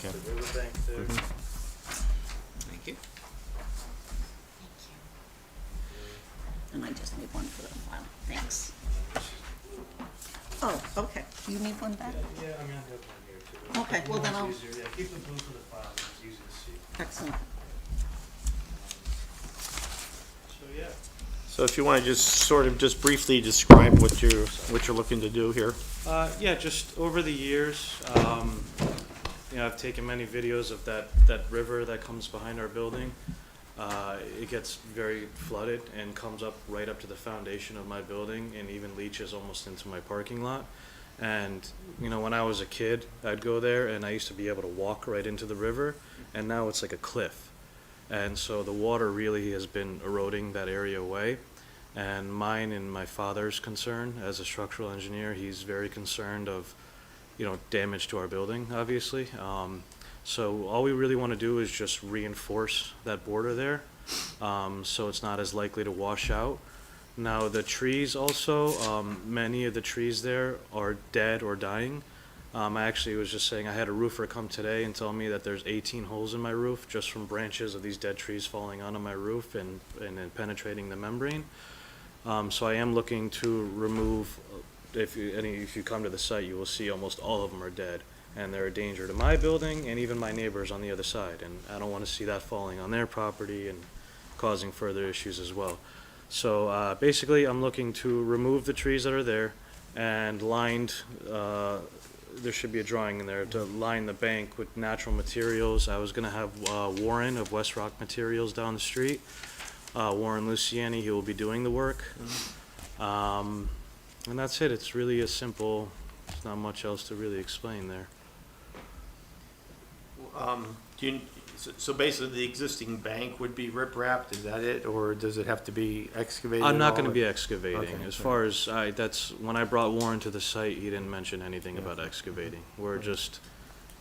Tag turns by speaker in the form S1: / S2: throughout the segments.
S1: Okay.
S2: the riverbank there.
S3: Thank you.
S4: And I just need one for the file. Thanks. Oh, okay. You need one back?
S2: Yeah, I mean, I have one here too.
S4: Okay, well then I'll,
S2: It's easier, yeah, keep the blue for the file, it's easy to see.
S4: excellent.
S2: So, yeah.
S1: So if you want to just sort of just briefly describe what you're looking to do here.
S2: Yeah, just over the years, I've taken many videos of that river that comes behind our building. It gets very flooded and comes up right up to the foundation of my building and even leaches almost into my parking lot. And, when I was a kid, I'd go there and I used to be able to walk right into the river, and now it's like a cliff. And so the water really has been eroding that area away. And mine and my father's concern as a structural engineer, he's very concerned of, damage to our building, obviously. So all we really want to do is just reinforce that border there, so it's not as likely to wash out. Now the trees also, many of the trees there are dead or dying. I actually was just saying I had a roofer come today and tell me that there's 18 holes in my roof just from branches of these dead trees falling onto my roof and then penetrating the membrane. So I am looking to remove, if you come to the site, you will see almost all of them are dead. And they're a danger to my building and even my neighbors on the other side. And I don't want to see that falling on their property and causing further issues as well. So basically, I'm looking to remove the trees that are there and lined, there should be a drawing in there, to line the bank with natural materials. I was going to have Warren of West Rock Materials down the street. Warren Luciani, he will be doing the work. And that's it. It's really a simple, there's not much else to really explain there.
S5: So basically, the existing bank would be rip-wrapped, is that it? Or does it have to be excavated?
S2: I'm not
S5: at
S2: going to
S5: all?
S2: be excavating.
S5: Okay,
S2: As
S5: sure.
S2: far as, that's, when I brought Warren to the site, he didn't mention anything about excavating. We're just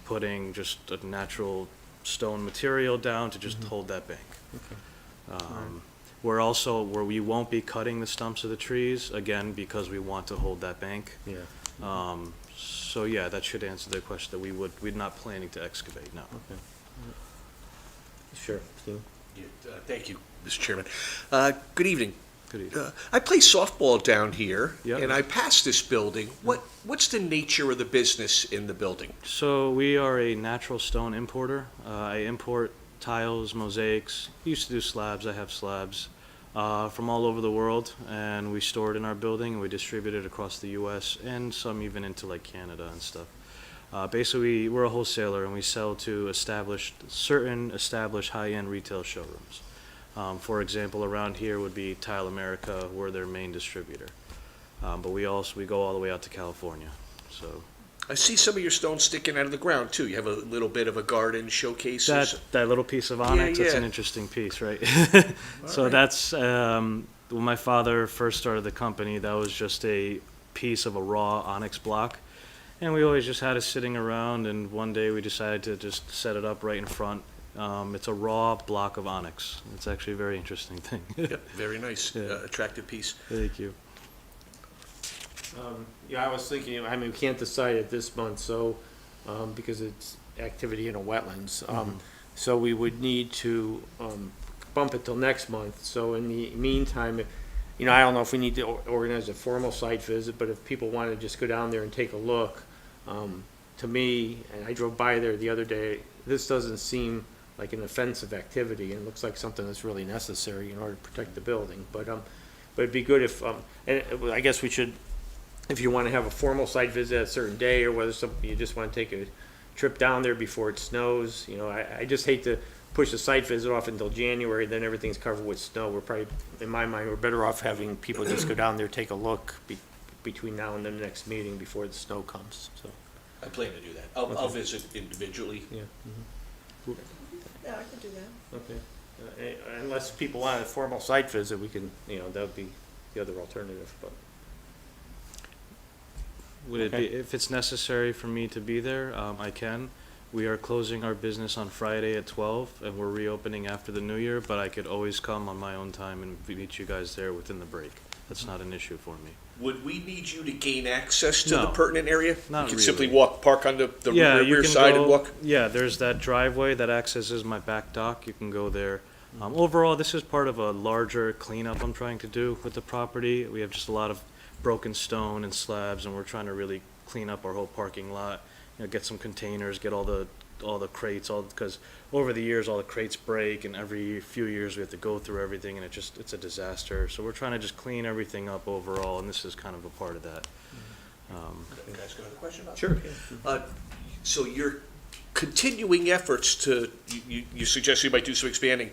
S2: putting just a natural stone material down to just hold that bank. We're also, where we won't be cutting the stumps of the trees, again, because we want to hold that bank.
S5: Yeah.
S2: So yeah, that should answer the question, that we're not planning to excavate, no.
S5: Okay. Sure, Steve?
S3: Yeah, thank you, Mr. Chairman. Good evening.
S2: Good evening.
S3: I play softball down here,
S2: Yep.
S3: and I pass this building. What's the nature of the business in the building?
S2: So we are a natural stone importer. I import tiles, mosaics. Used to do slabs. I have slabs from all over the world, and we store it in our building, and we distribute it across the U.S. and some even into like Canada and stuff. Basically, we're a wholesaler, and we sell to certain established high-end retail showrooms. For example, around here would be Tile America. We're their main distributor. But we go all the way out to California. So
S3: I see some of your stones sticking out of the ground, too. You have a little bit of a garden showcase. or
S2: that little piece of onyx, that's an
S3: yeah.
S2: interesting piece, right? So
S3: right.
S2: that's, when my father first started the company, that was just a piece of a raw onyx block. And we always just had it sitting around, and one day we decided to just set it up right in front. It's a raw block of onyx. It's actually a very interesting thing.
S3: Yep, very nice,
S2: Yeah.
S3: attractive piece.
S2: Thank you.
S5: Yeah, I was thinking, we can't decide it this month, so, because it's activity in a wetlands. So we would need to, bump it till next month. So in the meantime, I don't know if we need to organize a formal site visit, but if people want to just go down there and take a look, to me, and I drove by there the other day, this doesn't seem like an offensive activity, and it looks like something that's really necessary in order to protect the building. But it'd be good if, and I guess we should, if you want to have a formal site visit at a certain day, or whether you just want to take a trip down there before it snows. I just hate to push the site visit off until January, then everything's covered with snow. We're probably, in my mind, we're better off having people just go down there, take a look between now and the next meeting before the snow comes, so.
S3: I plan to do that. I'll visit individually.
S5: Yeah.
S4: Yeah, I could do that.
S5: Okay. Unless people want a formal site visit, we can, that would be the other alternative, but.
S2: Would it be,
S5: Okay.
S2: if it's necessary for me to be there, I can. We are closing our business on Friday at 12, and we're reopening after the new year, but I could always come on my own time and meet you guys there within the break. that's not an issue for me.
S3: Would we need you to gain access to the
S2: No,
S3: pertinent area?
S2: not
S3: You can simply
S2: really.
S3: walk, park on the
S2: Yeah, you
S3: rear
S2: can
S3: side
S2: go-
S3: and walk?
S2: Yeah, there's that driveway that accesses my back dock. You can go there. Overall, this is part of a larger cleanup I'm trying to do with the property. We have just a lot of broken stone and slabs, and we're trying to really clean up our whole parking lot. You know, get some containers, get all the crates, because over the years, all the crates break, and every few years we have to go through everything, and it's a disaster. So we're trying to just clean everything up overall, and this is kind of a part of that.
S3: Can I ask another question about
S5: Sure.
S3: that? So your continuing efforts to, you suggest you might do some expanding.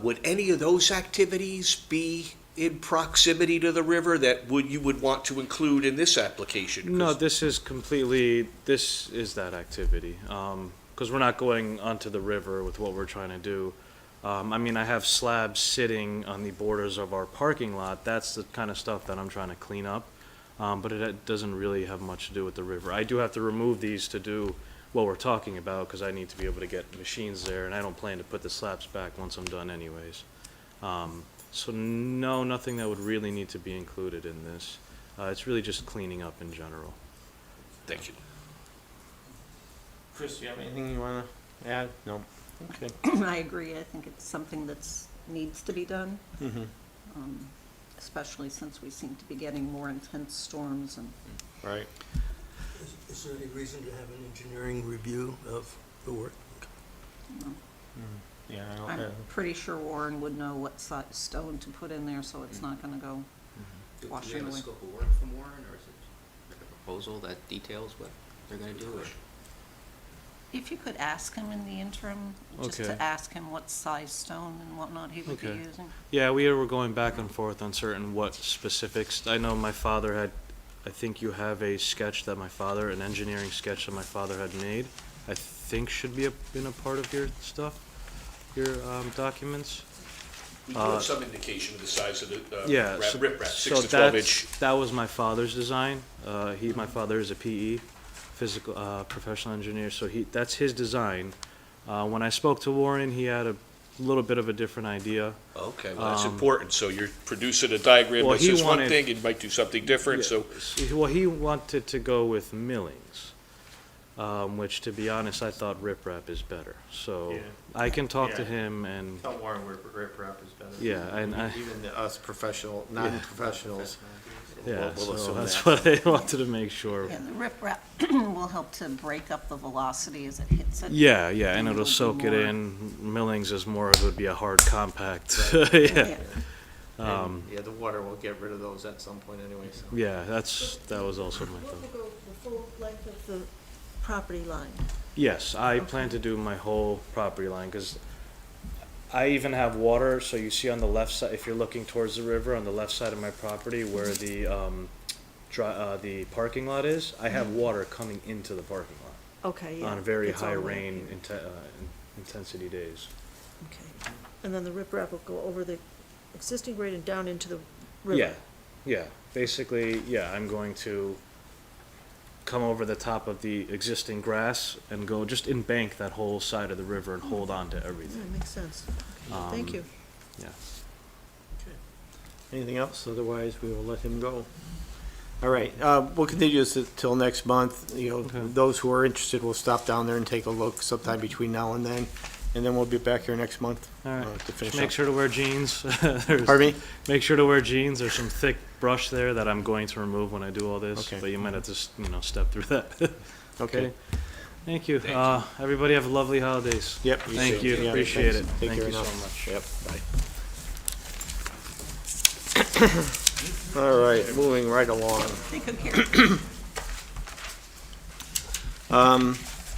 S3: Would any of those activities be in proximity to the river that you would want to include in this application? 'Cause-
S2: No, this is that activity, because we're not going onto the river with what we're trying to do. I mean, I have slabs sitting on the borders of our parking lot. That's the kind of stuff that I'm trying to clean up, but it doesn't really have much to do with the river. I do have to remove these to do what we're talking about, because I need to be able to get machines there, and I don't plan to put the slabs back once I'm done anyways. So no, nothing that would really need to be included in this. It's really just cleaning up in general.
S3: Thank you.
S5: Chris, you have anything you wanna add? No? Okay.
S4: I agree, I think it's something that's, needs to be done,
S5: Mm-hmm.
S4: especially since we seem to be getting more intense storms and.
S5: Right.
S6: Is there any reason to have an engineering review of the work?
S4: you know,
S5: Yeah, I don't
S4: I'm
S5: have.
S4: pretty sure Warren would know what size stone to put in there, so it's not gonna go
S7: Do we
S4: washing
S7: have a
S4: away.
S7: scope of work from Warren, or is it like a proposal that details what they're gonna do? Or-
S4: If you could ask him in the interim, just
S2: Okay.
S4: to ask him what size stone and whatnot he would be
S2: Okay.
S4: using.
S2: Yeah, we were going back and forth on certain what specifics. I know my father had, I think you have a sketch that my father, an engineering sketch that my father had made. I think should be in a part of your stuff, your documents.
S3: We do have some indication of the size of the
S2: Yeah. so-
S3: riprap,
S2: so
S3: 6 to 12
S2: that's-
S3: inch.
S2: That was my father's design. My father is a PE, physical, professional engineer, so that's his design. When I spoke to Warren, he had a little bit of a different idea.
S3: Okay, well, that's important. So you're producing a diagram
S2: Well,
S3: that
S2: he
S3: says one
S2: wanted-
S3: thing, and might do something different, so.
S2: Well, he wanted to go with millings, which, to be honest, I thought riprap is better. So
S5: Yeah.
S2: I can talk to
S5: Yeah.
S2: him and,
S5: Tell Warren riprap is better.
S2: Yeah, and
S5: Even us professional, non-professionals.
S2: yeah,
S5: we'll
S2: so
S5: assume
S2: that's
S5: that.
S2: what I wanted to make sure.
S4: Yeah, the riprap will help to break up the velocity as it hits it.
S2: Yeah, yeah, and
S4: And
S2: it'll
S4: it'll be
S2: soak it
S4: more-
S2: in. Millings is more, it would be a hard compact.
S5: Right.
S2: Yeah,
S5: And, yeah, the water will get rid of those at some point anyway, so.
S2: yeah, that was also my
S8: What
S2: thought.
S8: will go the full length of the property line?
S2: Yes, I plan to do my whole property line, because I even have water, so you see on the left side, if you're looking towards the river, on the left side of my property where the parking lot is, I have water coming into the parking lot
S8: Okay, yeah.
S2: on very
S8: it's
S2: high
S8: all the way up
S2: rain
S8: here.
S2: intensity days.
S8: Okay. And then the riprap will go over the existing grade and down into the river?
S2: Yeah, yeah, basically, yeah, I'm going to come over the top of the existing grass and go, just embank that whole side of the river and hold on to
S8: Yeah,
S2: everything.
S8: makes sense. Thank
S2: Um,
S8: you.
S2: Yeah.
S5: Anything else? Otherwise, we will let him go. All right, we'll continue this till next month. You know,
S2: Okay.
S5: those who are interested will stop down there and take a look sometime between now and then. And then we'll be back here next month
S2: All right,
S5: to finish
S2: just make
S5: up.
S2: sure to wear jeans. There's-
S5: Pardon me?
S2: Make sure to wear jeans. There's some thick brush there that I'm going to remove when I do all this,
S5: Okay.
S2: but you might have to, step through that.
S5: Okay.
S2: Thank you. Everybody have lovely holidays.
S5: Yep.
S2: Thank
S5: too.
S2: you.
S5: Yeah,
S2: Appreciate
S5: thanks.
S2: it.
S5: Take
S2: Thank
S5: care
S2: you
S5: now.
S2: so much.
S5: Yep, bye. All right, moving right along.
S4: They could carry.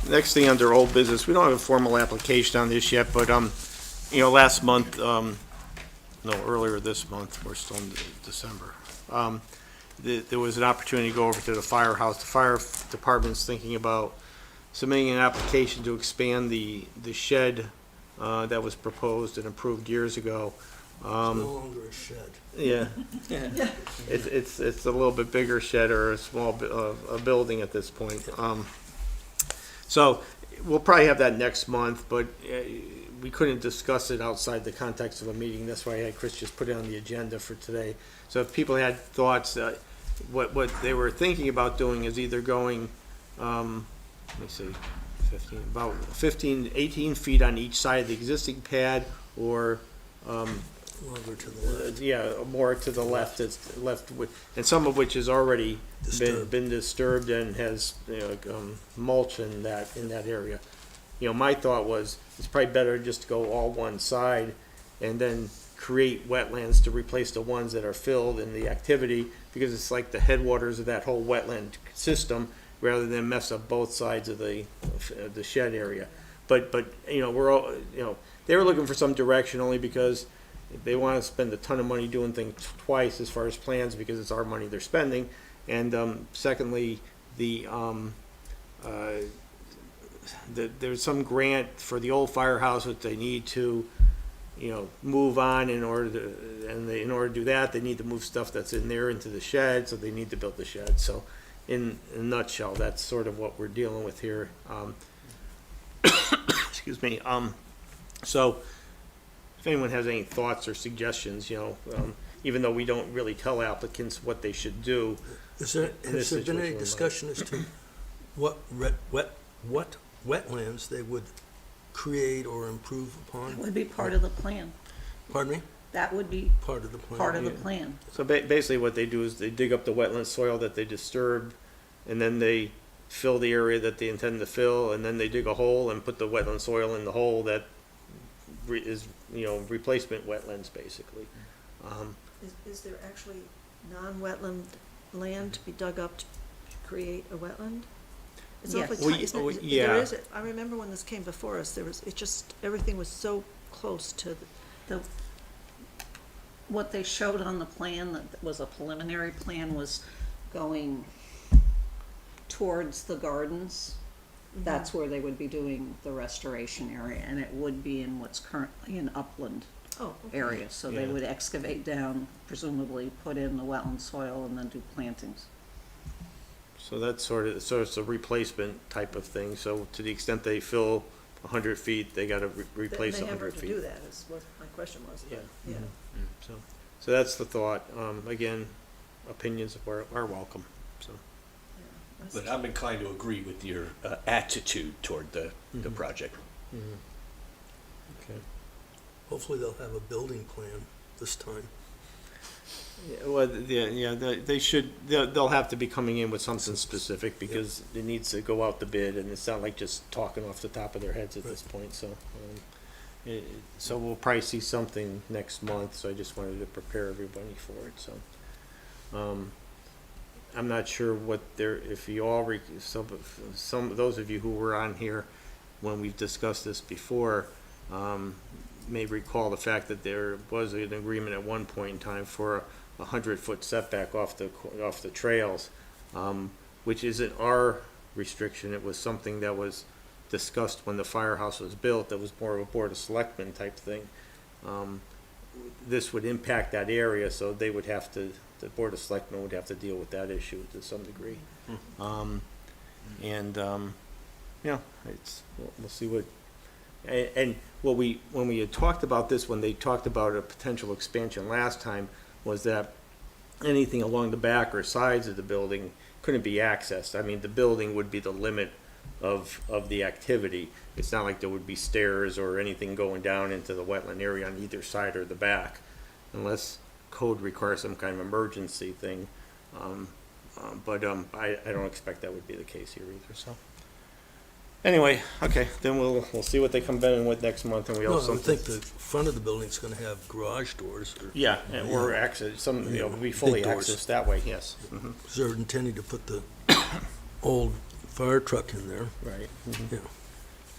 S5: Next thing under old business, we don't have a formal application on this yet, but, last month, earlier this month, we're still in December. There was an opportunity to go over to the firehouse. The fire department's thinking about submitting an application to expand the shed, that was proposed and approved years ago.
S6: It's no longer a shed.
S5: Yeah. It's a little bit bigger shed or a small, a building at this point. So we'll probably have that next month, but we couldn't discuss it outside the context of a meeting. That's why I had Chris just put it on the agenda for today. So if people had thoughts, what they were thinking about doing is either going, let me see, 18 feet on each side of the existing pad, or
S6: Longer to the left.
S5: yeah, more to the left, it's left with, and some of which has already
S6: Disturbed.
S5: been disturbed and has, mulch in that area. My thought was, it's probably better just to go all one side and then create wetlands to replace the ones that are filled in the activity, because it's like the headwaters of that whole wetland system, rather than mess up both sides of the shed area. But, we're all, they were looking for some direction, only because they want to spend a ton of money doing things twice as far as plans, because it's our money they're spending. And secondly, there's some grant for the old firehouse that they need to, move on in order to do that, they need to move stuff that's in there into the shed, so they need to build the shed. So in a nutshell, that's sort of what we're dealing with here. Excuse me. So if anyone has any thoughts or suggestions, even though we don't really tell applicants what they should do.
S6: Has there
S5: in this
S6: been any
S5: situation.
S6: discussion as to what wetlands they would create or improve
S4: That
S6: upon?
S4: would be part of the plan.
S6: Pardon me?
S4: That would be
S6: Part of the plan?
S4: part of the
S5: Yeah.
S4: plan.
S5: So basically what they do is they dig up the wetland soil that they disturbed, and then they fill the area that they intend to fill, and then they dig a hole and put the wetland soil in the hole that is, replacement wetlands, basically.
S8: Is there actually non-wetland land to be dug up to create a wetland? It's
S4: Yes.
S8: awfully tight, isn't it?
S5: Yeah.
S8: There is, I remember when this came before us, everything was so close to
S4: What they showed on the plan, that was a preliminary plan, was going towards the gardens. That's where they would be doing the restoration area, and it would be in what's currently an upland
S8: oh, okay.
S4: area. So they
S5: Yeah.
S4: would excavate down, presumably put in the wetland soil, and then do plantings.
S5: So that's so it's a replacement type of thing. So to the extent they fill 100 feet, they gotta replace
S8: They have
S5: 100
S8: to
S5: feet.
S8: do that, is what my question was.
S5: Yeah.
S8: Yeah.
S5: So that's the thought. Again, opinions are welcome, so.
S8: Yeah.
S3: But I'm inclined to agree with your attitude toward the
S5: Mhm.
S3: project.
S5: Okay.
S6: Hopefully they'll have a building plan this time.
S5: Yeah, well, they'll have to be coming in with something specific, because it needs to go out the bid, and it's not like just talking off the top of their heads at this point, so. So we'll probably see something next month, so I just wanted to prepare everybody for it, so. I'm not sure if you all, some of those of you who were on here when we've discussed this before, may recall the fact that there was an agreement at one point in time for a 100-foot setback off the trails, which isn't our restriction. It was something that was discussed when the firehouse was built. That was more of a Board of Selectmen type thing. This would impact that area, so they would have to, the Board of Selectmen would have to deal with that issue to some degree. We'll see what, and when we had talked about this, when they talked about a potential expansion last time, was that anything along the back or sides of the building couldn't be accessed. I mean, the building would be the limit of the activity. It's not like there would be stairs or anything going down into the wetland area on either side or the back, unless code requires some kind of emergency thing. But I don't expect that would be the case here either, so. Anyway, okay, then we'll see what they come in with next month, and we
S6: No, I
S5: also.
S6: would think the front of the building's gonna have garage doors,
S5: Yeah, or access, be fully
S6: Big doors.
S5: accessed that way, yes. Mhm.
S6: because they're intending to put the old fire truck in there.
S5: Right. Mhm.
S6: Yeah.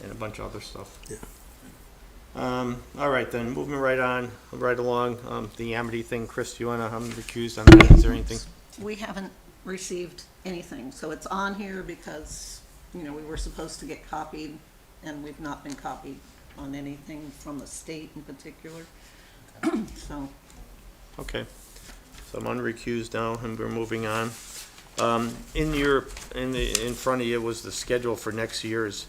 S5: And a bunch of other stuff.
S6: Yeah.
S5: All right, then, moving right along, the Amity thing, Chris, you wanna, I'm recused on that, is there anything?
S4: We haven't received anything, so it's on here because, we were supposed to get copied, and we've not been copied on anything from the state in particular. So,
S5: Okay, so I'm unrecused now, and we're moving on. In front of you was the schedule for next year's,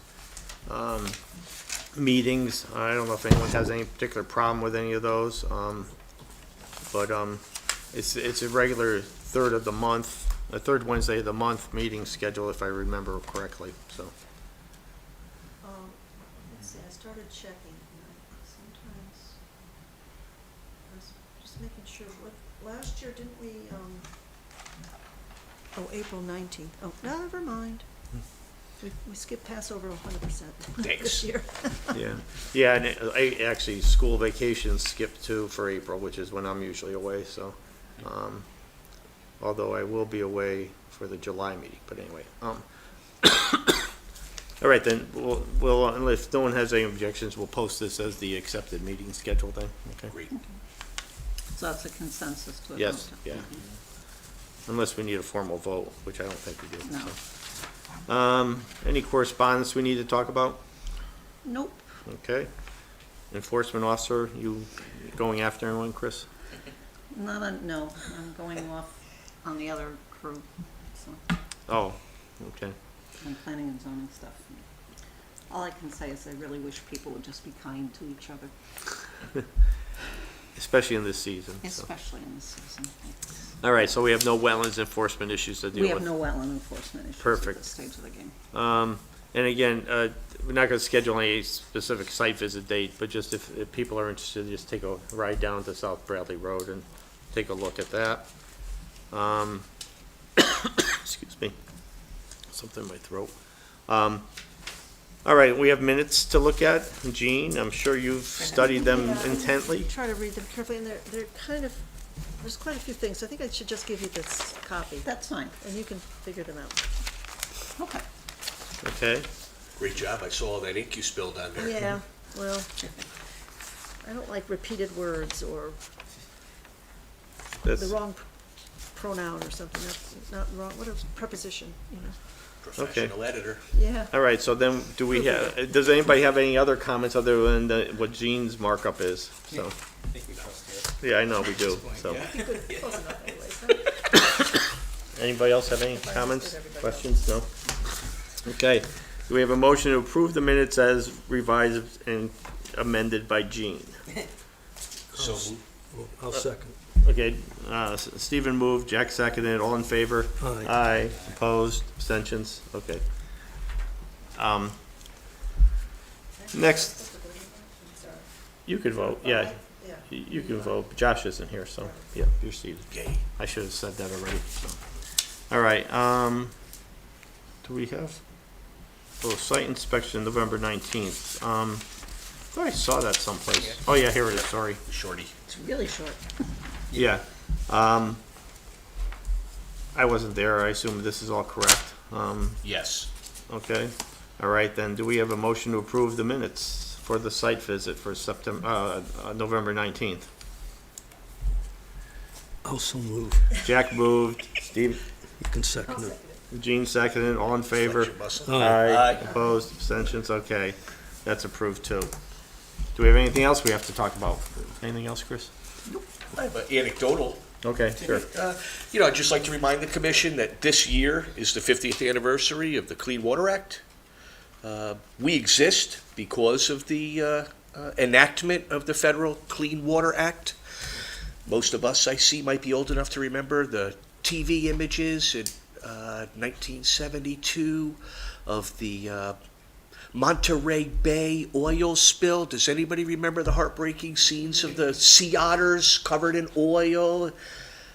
S5: meetings. I don't know if anyone has any particular problem with any of those, but, it's a regular third Wednesday of the month meeting schedule, if I remember correctly, so.
S8: Let's see, I started checking, and sometimes, I was just making sure, last year, didn't we, April 19th. Oh, never mind. We skipped Passover 100%
S3: Thanks.
S8: this year.
S5: Yeah, and actually, school vacations skipped too for April, which is when I'm usually away, so, although I will be away for the July meeting, but anyway, all right, then, we'll, if no one has any objections, we'll post this as the accepted meeting schedule then, okay?
S3: Great.
S4: So that's a consensus to adopt.
S5: Yes, yeah. Unless we need a formal vote, which I don't think we do,
S4: No.
S5: so. Any correspondence we need to talk about?
S4: Nope.
S5: Okay. Enforcement officer, you going after anyone, Chris?
S4: No, I'm going off on the other crew, so,
S5: Oh, okay.
S4: on planning and zoning stuff. All I can say is I really wish people would just be kind to each other,
S5: Especially in this season, so.
S4: especially in this season.
S5: All right, so we have no wetlands enforcement issues to deal
S4: We
S5: with.
S4: have no wetland enforcement issues at
S5: Perfect.
S4: this stage of the game.
S5: And again, we're not gonna schedule any specific site visit date, but just if people are interested, just take a ride down to South Bradley Road and take a look at that. Excuse me, something in my throat. All right, we have minutes to look at. Jean, I'm sure you've studied them
S8: Yeah,
S5: intently.
S8: Try to read them carefully, and they're kind of, there's quite a few things. I think I should just give you this copy,
S4: That's fine.
S8: and you can figure them out.
S4: Okay.
S5: Okay,
S3: Great job. I saw all that ink you spilled on there.
S8: Yeah, well, I don't like repeated words or the
S5: that's,
S8: wrong pronoun or something. That's not wrong, what a preposition, you know?
S3: Professional editor.
S8: Yeah.
S5: all right, so then, do we have, does anybody have any other comments other than what Jean's markup is? So, yeah, I know, we do, so.
S8: Close enough anyways, huh?
S5: Anybody else have any comments, questions? No? Okay, do we have a motion to approve the minutes as revised and amended by Jean?
S3: So
S6: Well, I'll second.
S5: Okay, Stephen moved, Jack seconded, all in favor?
S6: Aye.
S5: Aye, opposed, abstentions, okay. Next, you could vote, yeah, you can vote, Josh isn't here, so, yeah, you're seated.
S3: Yay.
S5: I should have said that already, so. All right, do we have, site inspection, November 19th. Thought I saw that someplace. Oh, yeah, here it is, sorry.
S3: Shorty.
S4: It's really short.
S5: Yeah, I wasn't there, I assume this is all correct.
S3: Yes.
S5: Okay, all right, then, do we have a motion to approve the minutes for the site visit for November 19th?
S6: Also move.
S5: Jack moved, Steve,
S6: You can second it.
S5: Gene seconded, all in favor?
S3: Flex your muscle.
S6: Aye.
S3: Aye.
S5: Opposed, abstentions, okay, that's approved too. Do we have anything else we have to talk about? Anything else, Chris?
S3: I have an anecdotal.
S5: Okay, sure.
S3: I'd just like to remind the commission that this year is the 50th anniversary of the Clean Water Act. We exist because of the enactment of the Federal Clean Water Act. Most of us, I see, might be old enough to remember the TV images in 1972 of the Monterey Bay oil spill. Does anybody remember the heartbreaking scenes of the sea otters covered in oil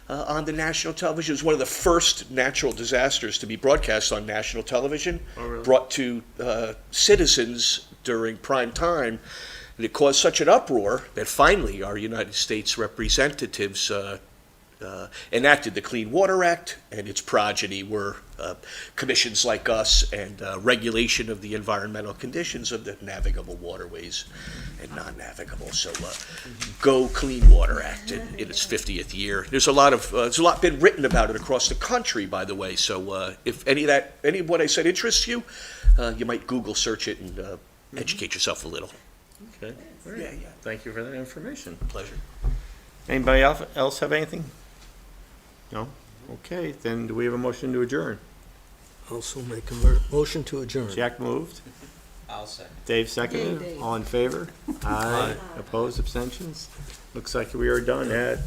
S3: on the national television? It was one of the first natural disasters to be broadcast on national television, brought to citizens during prime time. And it caused such an uproar that finally our United States representatives enacted the Clean Water Act, and its progeny were commissions like us and regulation of the environmental conditions of the navigable waterways and non-navigable. So go Clean Water Act in its 50th year. There's a lot been written about it across the country, by the way. So if any of what I said interests you, you might Google search it and educate yourself a little.
S5: Okay,
S3: Yeah.
S5: thank you for that information.
S3: Pleasure.
S5: Anybody else have anything? No? Okay, then do we have a motion to adjourn?
S6: Also make a motion to adjourn.
S5: Jack moved,
S7: I'll second.
S5: Dave seconded,
S4: Yay, Dave.
S5: all in favor? Aye. Opposed, abstentions? Looks like we are done at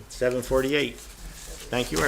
S5: 7:48. Thank you, everyone.